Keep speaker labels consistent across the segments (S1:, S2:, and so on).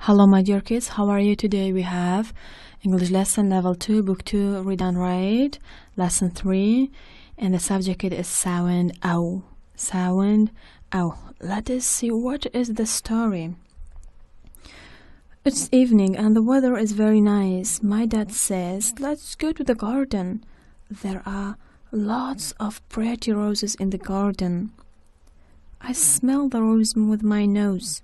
S1: Hello my dear kids, how are you today? We have English lesson level 2, book 2, read and write, lesson 3, and the subject is sound ow. Sound ow. Let us see what is the story. It's evening and the weather is very nice. My dad says, let's go to the garden. There are lots of pretty roses in the garden. I smell the rose with my nose.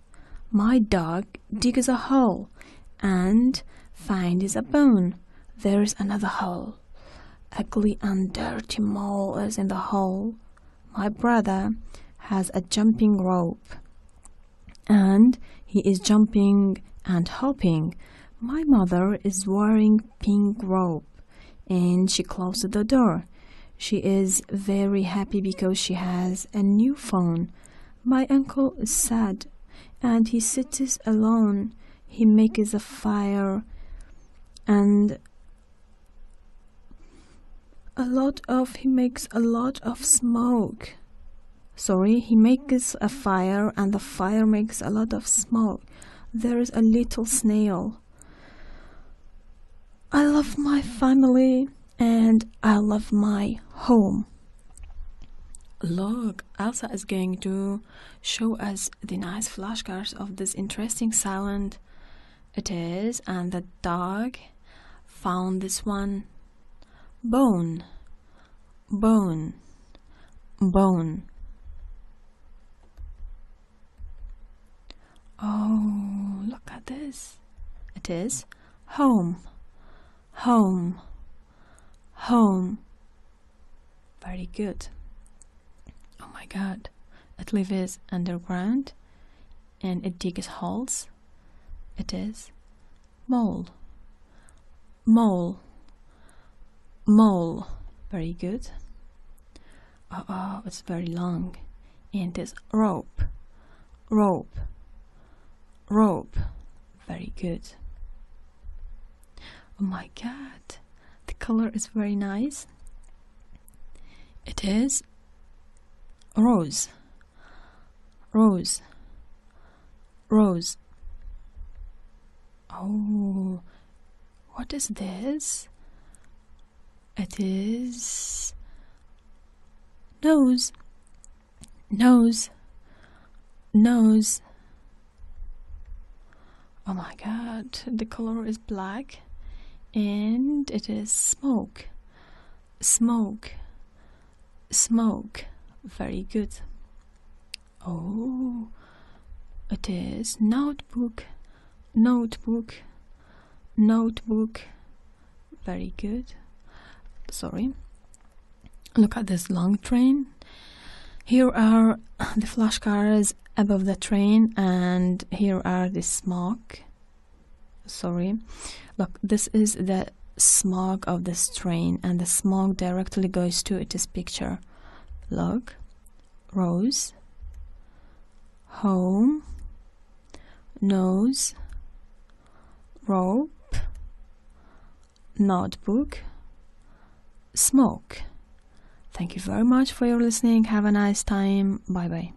S1: My dog digs a hole and finds a bone. There is another hole. Ugly and dirty mole is in the hole. My brother has a jumping rope and he is jumping and hopping. My mother is wearing pink robe and she closed the door. She is very happy because she has a new phone. My uncle is sad and he sits alone. He makes a fire and he makes a lot of smoke. He makes a fire and the fire makes a lot of smoke. There is a little snail. I love my family and I love my home. Look, Elsa is going to show us the nice flashcards of this interesting sound. It is, and the dog found this one. Bone, bone, bone. Oh, look at this. It is home, home, home. Very good. Oh my God, it lives underground and it digs holes. It is mole, mole, mole. Very good. Oh, it's very long. And it's rope, rope, rope. Very good. Oh my God, the color is very nice. It is rose, rose, rose. Oh, what is this? It is nose, nose, nose. Oh my God, the color is black and it is smoke, smoke, smoke. Very good. Oh, it is notebook, notebook, notebook. Very good. Look at this long train. Here are the flashcards above the train and here are the smoke. Look, this is the smoke of this train and the smoke directly goes to its picture. Look, rose, home, nose, rope, notebook, smoke. Thank you very much for your listening. Have a nice time. Bye bye.